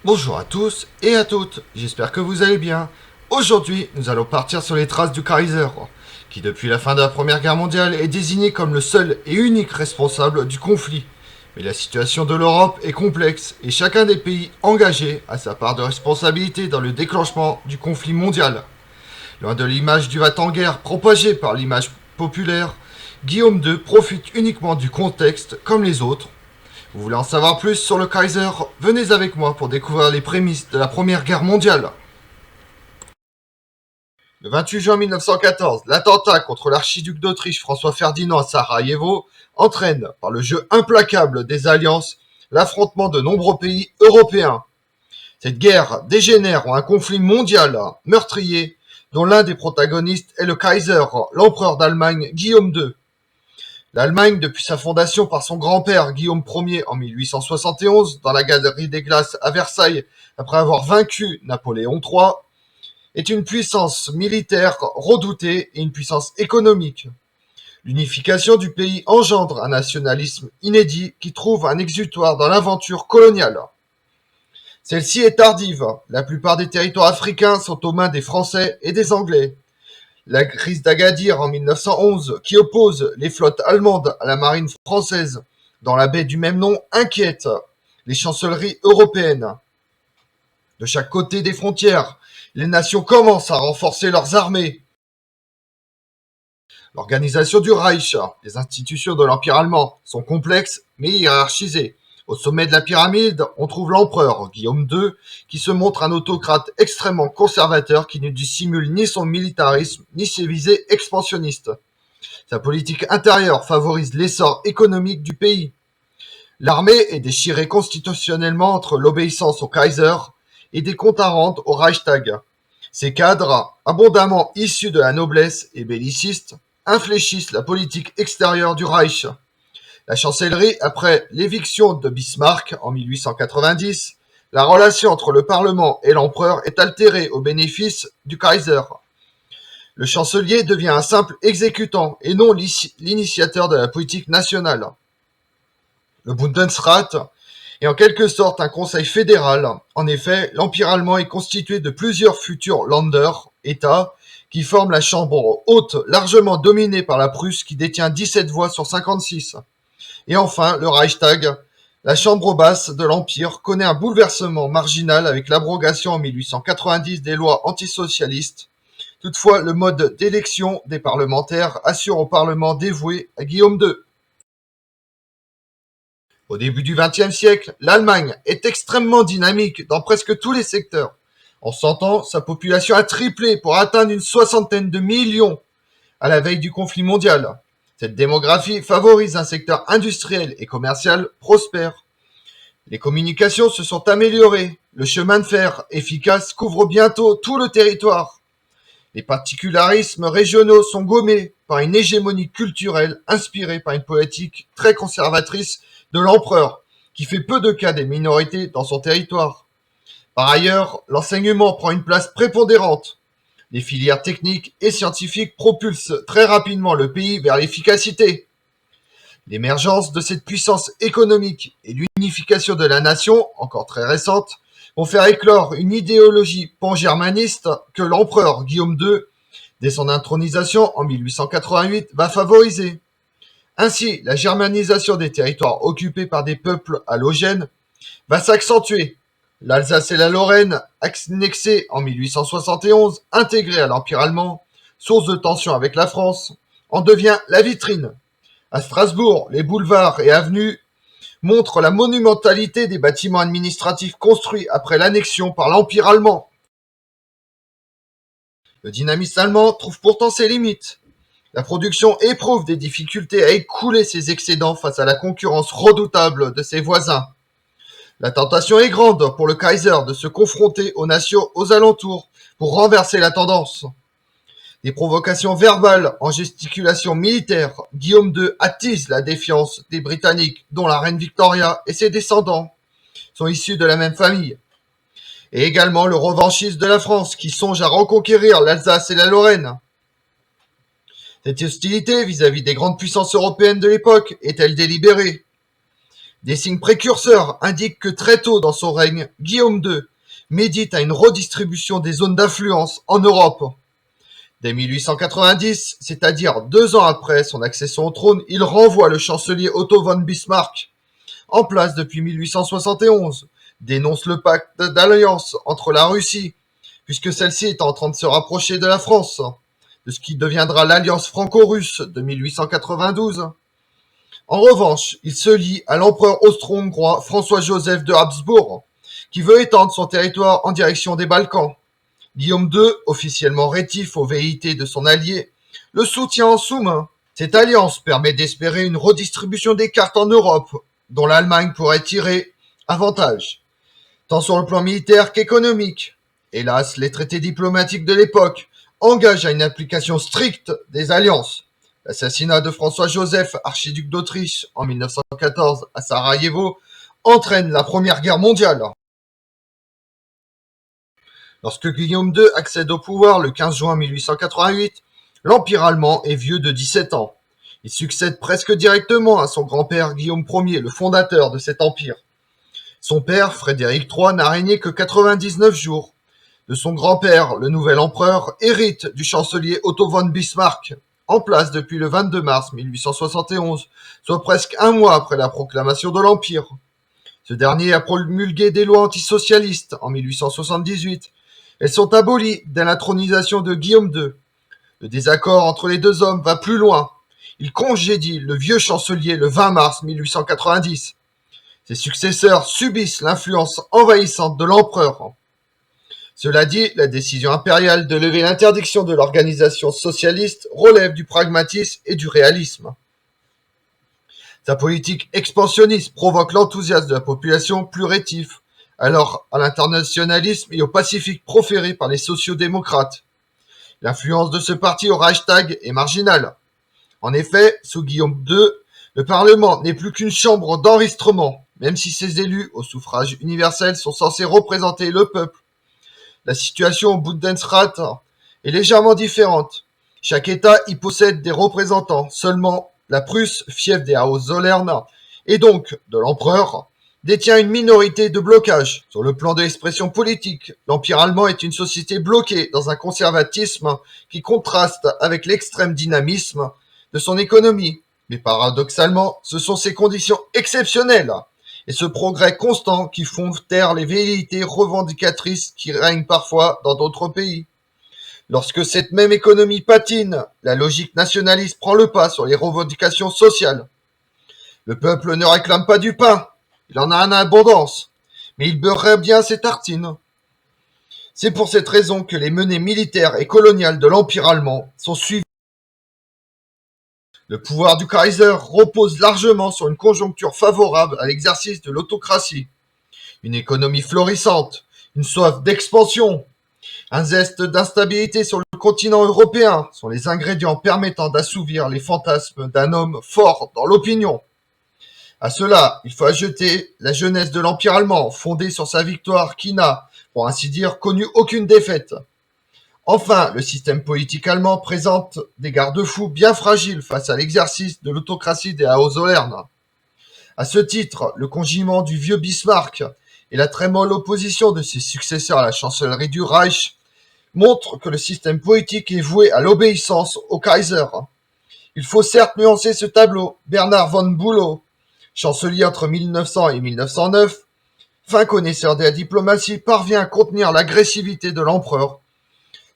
Bonjour à tous et à toutes, j'espère que vous allez bien. Aujourd'hui, nous allons partir sur les traces du Kaiser, qui depuis la fin de la Première Guerre mondiale est désigné comme le seul et unique responsable du conflit. Mais la situation de l'Europe est complexe et chacun des pays engagés a sa part de responsabilité dans le déclenchement du conflit mondial. Loin de l'image du va-t-en-guerre propagée par l'image populaire, Guillaume II profite uniquement du contexte comme les autres. Vous voulez en savoir plus sur le Kaiser? Venez avec moi pour découvrir les prémices de la Première Guerre mondiale. Le 28 juin 1914, l'attentat contre l'archiduc d'Autriche François Ferdinand à Sarajevo entraîne, par le jeu implacable des alliances, l'affrontement de nombreux pays européens. Cette guerre dégénère en un conflit mondial meurtrier dont l'un des protagonistes est le Kaiser, l'empereur d'Allemagne Guillaume II. L'Allemagne, depuis sa fondation par son grand-père Guillaume Ier en 1871 dans la Galerie des Glaces à Versailles après avoir vaincu Napoléon III, est une puissance militaire redoutée et une puissance économique. L'unification du pays engendre un nationalisme inédit qui trouve un exutoire dans l'aventure coloniale. Celle-ci est tardive. La plupart des territoires africains sont aux mains des Français et des Anglais. La crise d'Agadir en 1911, qui oppose les flottes allemandes à la marine française dans la baie du même nom, inquiète les chancelleries européennes. De chaque côté des frontières, les nations commencent à renforcer leurs armées. L'organisation du Reich, les institutions de l'Empire allemand, sont complexes mais hiérarchisées. Au sommet de la pyramide, on trouve l'empereur Guillaume II, qui se montre un autocrate extrêmement conservateur qui ne dissimule ni son militarisme ni ses visées expansionnistes. Sa politique intérieure favorise l'essor économique du pays. L'armée est déchirée constitutionnellement entre l'obéissance au Kaiser et des comptes à rendre au Reichstag. Ces cadres, abondamment issus de la noblesse et bellicistes, infléchissent la politique extérieure du Reich. La chancellerie, après l'éviction de Bismarck en 1890, la relation entre le Parlement et l'empereur est altérée au bénéfice du Kaiser. Le chancelier devient un simple exécutant et non l'initiateur de la politique nationale. Le Bundesrat est en quelque sorte un conseil fédéral. En effet, l'Empire allemand est constitué de plusieurs futurs Länder, États, qui forment la chambre haute largement dominée par la Prusse qui détient 17 voix sur 56. Et enfin, le Reichstag, la chambre basse de l'Empire, connaît un bouleversement marginal avec l'abrogation en 1890 des lois antisocialistes. Toutefois, le mode d'élection des parlementaires assure au Parlement dévoué à Guillaume II. Au début du XXe siècle, l'Allemagne est extrêmement dynamique dans presque tous les secteurs. En 100 ans, sa population a triplé pour atteindre une soixantaine de millions à la veille du conflit mondial. Cette démographie favorise un secteur industriel et commercial prospère. Les communications se sont améliorées. Le chemin de fer efficace couvre bientôt tout le territoire. Les particularismes régionaux sont gommés par une hégémonie culturelle inspirée par une politique très conservatrice de l'empereur, qui fait peu de cas des minorités dans son territoire. Par ailleurs, l'enseignement prend une place prépondérante. Les filières techniques et scientifiques propulsent très rapidement le pays vers l'efficacité. L'émergence de cette puissance économique et l'unification de la nation, encore très récente, vont faire éclore une idéologie pan-germaniste que l'empereur Guillaume II, dès son intronisation en 1888, va favoriser. Ainsi, la germanisation des territoires occupés par des peuples allogènes va s'accentuer. L'Alsace et la Lorraine, annexées en 1871, intégrées à l'Empire allemand, source de tensions avec la France, en devient la vitrine. À Strasbourg, les boulevards et avenues montrent la monumentalité des bâtiments administratifs construits après l'annexion par l'Empire allemand. Le dynamisme allemand trouve pourtant ses limites. La production éprouve des difficultés à écouler ses excédents face à la concurrence redoutable de ses voisins. La tentation est grande pour le Kaiser de se confronter aux nations aux alentours pour renverser la tendance. Des provocations verbales en gesticulation militaire, Guillaume II attise la défiance des Britanniques, dont la reine Victoria et ses descendants sont issus de la même famille. Et également le revanchisme de la France, qui songe à reconquérir l'Alsace et la Lorraine. Cette hostilité vis-à-vis des grandes puissances européennes de l'époque est-elle délibérée? Des signes précurseurs indiquent que très tôt dans son règne, Guillaume II médite à une redistribution des zones d'influence en Europe. Dès 1890, c'est-à-dire 2 ans après son accession au trône, il renvoie le chancelier Otto von Bismarck, en place depuis 1871, dénonce le pacte d'alliance entre la Russie, puisque celle-ci est en train de se rapprocher de la France, de ce qui deviendra l'alliance franco-russe de 1892. En revanche, il se lie à l'empereur austro-hongrois François-Joseph de Habsbourg, qui veut étendre son territoire en direction des Balkans. Guillaume II, officiellement rétif aux velléités de son allié, le soutient en sous-main. Cette alliance permet d'espérer une redistribution des cartes en Europe, dont l'Allemagne pourrait tirer avantage, tant sur le plan militaire qu'économique. Hélas, les traités diplomatiques de l'époque engagent à une application stricte des alliances. L'assassinat de François-Joseph, archiduc d'Autriche, en 1914 à Sarajevo, entraîne la Première Guerre mondiale. Lorsque Guillaume II accède au pouvoir le 15 juin 1888, l'Empire allemand est vieux de 17 ans. Il succède presque directement à son grand-père Guillaume Ier, le fondateur de cet empire. Son père, Frédéric III, n'a régné que 99 jours. De son grand-père, le nouvel empereur hérite du chancelier Otto von Bismarck, en place depuis le 22 mars 1871, soit presque un mois après la proclamation de l'Empire. Ce dernier a promulgué des lois antisocialistes en 1878. Elles sont abolies dès l'intronisation de Guillaume II. Le désaccord entre les deux hommes va plus loin. Il congédie le vieux chancelier le 20 mars 1890. Ses successeurs subissent l'influence envahissante de l'empereur. Cela dit, la décision impériale de lever l'interdiction de l'organisation socialiste relève du pragmatisme et du réalisme. Sa politique expansionniste provoque l'enthousiasme de la population plus rétif, alors à l'internationalisme et au pacifique proféré par les sociaux-démocrates. L'influence de ce parti au Reichstag est marginale. En effet, sous Guillaume II, le Parlement n'est plus qu'une chambre d'enregistrement, même si ses élus au suffrage universel sont censés représenter le peuple. La situation au Bundesrat est légèrement différente. Chaque État y possède des représentants. Seulement, la Prusse, fief des Hohenzollern, et donc de l'empereur, détient une minorité de blocage. Sur le plan de l'expression politique, l'Empire allemand est une société bloquée dans un conservatisme qui contraste avec l'extrême dynamisme de son économie. Mais paradoxalement, ce sont ces conditions exceptionnelles et ce progrès constant qui font taire les velléités revendicatrices qui règnent parfois dans d'autres pays. Lorsque cette même économie patine, la logique nationaliste prend le pas sur les revendications sociales. Le peuple ne réclame pas du pain, il en a en abondance, mais il beurrerait bien ses tartines. C'est pour cette raison que les menées militaires et coloniales de l'Empire allemand sont suivies. Le pouvoir du Kaiser repose largement sur une conjoncture favorable à l'exercice de l'autocratie. Une économie florissante, une soif d'expansion, un zeste d'instabilité sur le continent européen sont les ingrédients permettant d'assouvir les fantasmes d'un homme fort dans l'opinion. À cela, il faut ajouter la jeunesse de l'Empire allemand, fondée sur sa victoire qui n'a, pour ainsi dire, connu aucune défaite. Enfin, le système politique allemand présente des garde-fous bien fragiles face à l'exercice de l'autocratie des Hohenzollern. À ce titre, le congédiement du vieux Bismarck et la très molle opposition de ses successeurs à la chancellerie du Reich montrent que le système politique est voué à l'obéissance au Kaiser. Il faut certes nuancer ce tableau. Bernard von Bülow, chancelier entre 1900 et 1909, fin connaisseur de la diplomatie, parvient à contenir l'agressivité de l'empereur,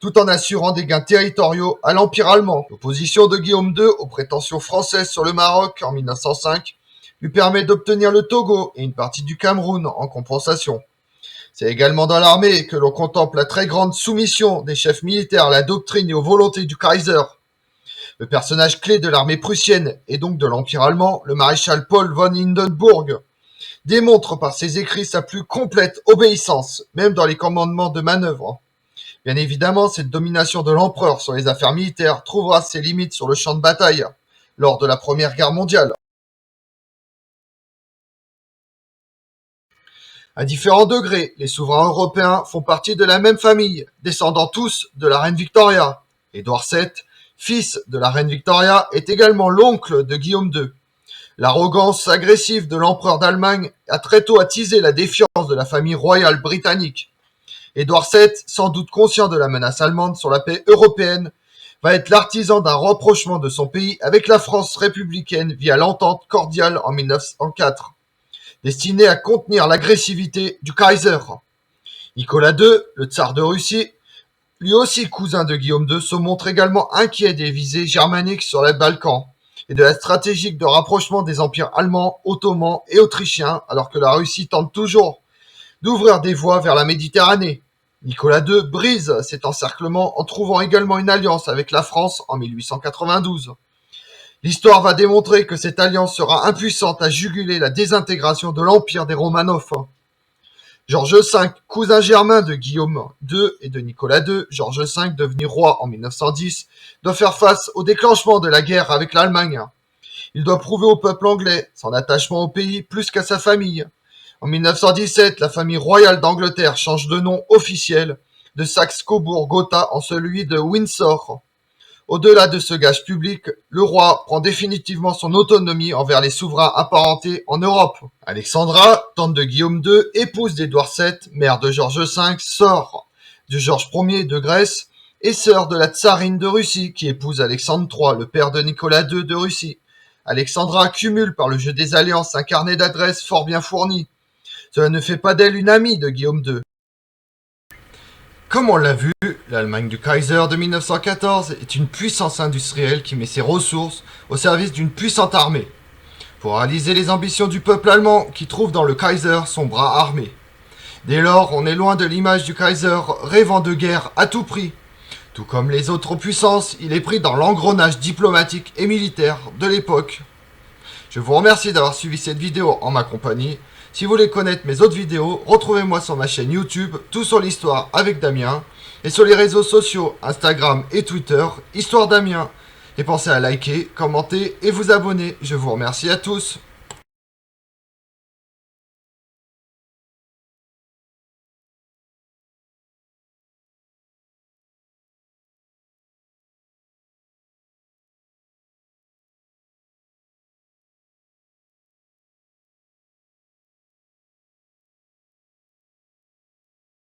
tout en assurant des gains territoriaux à l'Empire allemand. L'opposition de Guillaume II aux prétentions françaises sur le Maroc en 1905 lui permet d'obtenir le Togo et une partie du Cameroun en compensation. C'est également dans l'armée que l'on contemple la très grande soumission des chefs militaires à la doctrine et aux volontés du Kaiser. Le personnage clé de l'armée prussienne et donc de l'Empire allemand, le maréchal Paul von Hindenburg, démontre par ses écrits sa plus complète obéissance, même dans les commandements de manœuvre. Bien évidemment, cette domination de l'empereur sur les affaires militaires trouvera ses limites sur le champ de bataille lors de la Première Guerre mondiale. À différents degrés, les souverains européens font partie de la même famille, descendant tous de la reine Victoria. Édouard VII, fils de la reine Victoria, est également l'oncle de Guillaume II. L'arrogance agressive de l'empereur d'Allemagne a très tôt attisé la défiance de la famille royale britannique. Édouard VII, sans doute conscient de la menace allemande sur la paix européenne, va être l'artisan d'un rapprochement de son pays avec la France républicaine via l'entente cordiale en 1904, destinée à contenir l'agressivité du Kaiser. Nicolas II, le tsar de Russie, lui aussi cousin de Guillaume II, se montre également inquiet des visées germaniques sur les Balkans et de la stratégie de rapprochement des empires allemands, ottomans et autrichiens, alors que la Russie tente toujours d'ouvrir des voies vers la Méditerranée. Nicolas II brise cet encerclement en trouvant également une alliance avec la France en 1892. L'histoire va démontrer que cette alliance sera impuissante à juguler la désintégration de l'empire des Romanov. Georges V, cousin germain de Guillaume II et de Nicolas II, Georges V, devenu roi en 1910, doit faire face au déclenchement de la guerre avec l'Allemagne. Il doit prouver au peuple anglais son attachement au pays plus qu'à sa famille. En 1917, la famille royale d'Angleterre change de nom officiel de Saxe-Cobourg-Gotha en celui de Windsor. Au-delà de ce gage public, le roi prend définitivement son autonomie envers les souverains apparentés en Europe. Alexandra, tante de Guillaume II, épouse d'Édouard VII, mère de Georges V, sœur de Georges Ier de Grèce et sœur de la tsarine de Russie qui épouse Alexandre III, le père de Nicolas II de Russie. Alexandra cumule par le jeu des alliances un carnet d'adresses fort bien fourni. Cela ne fait pas d'elle une amie de Guillaume II. Comme on l'a vu, l'Allemagne du Kaiser de 1914 est une puissance industrielle qui met ses ressources au service d'une puissante armée, pour réaliser les ambitions du peuple allemand qui trouve dans le Kaiser son bras armé. Dès lors, on est loin de l'image du Kaiser rêvant de guerre à tout prix. Tout comme les autres puissances, il est pris dans l'engrenage diplomatique et militaire de l'époque. Je vous remercie d'avoir suivi cette vidéo en ma compagnie. Si vous voulez connaître mes autres vidéos, retrouvez-moi sur ma chaîne YouTube, Tout sur l'Histoire avec Damien, et sur les réseaux sociaux, Instagram et Twitter, Histoire Damien. Et pensez à liker, commenter et vous abonner. Je vous remercie à tous.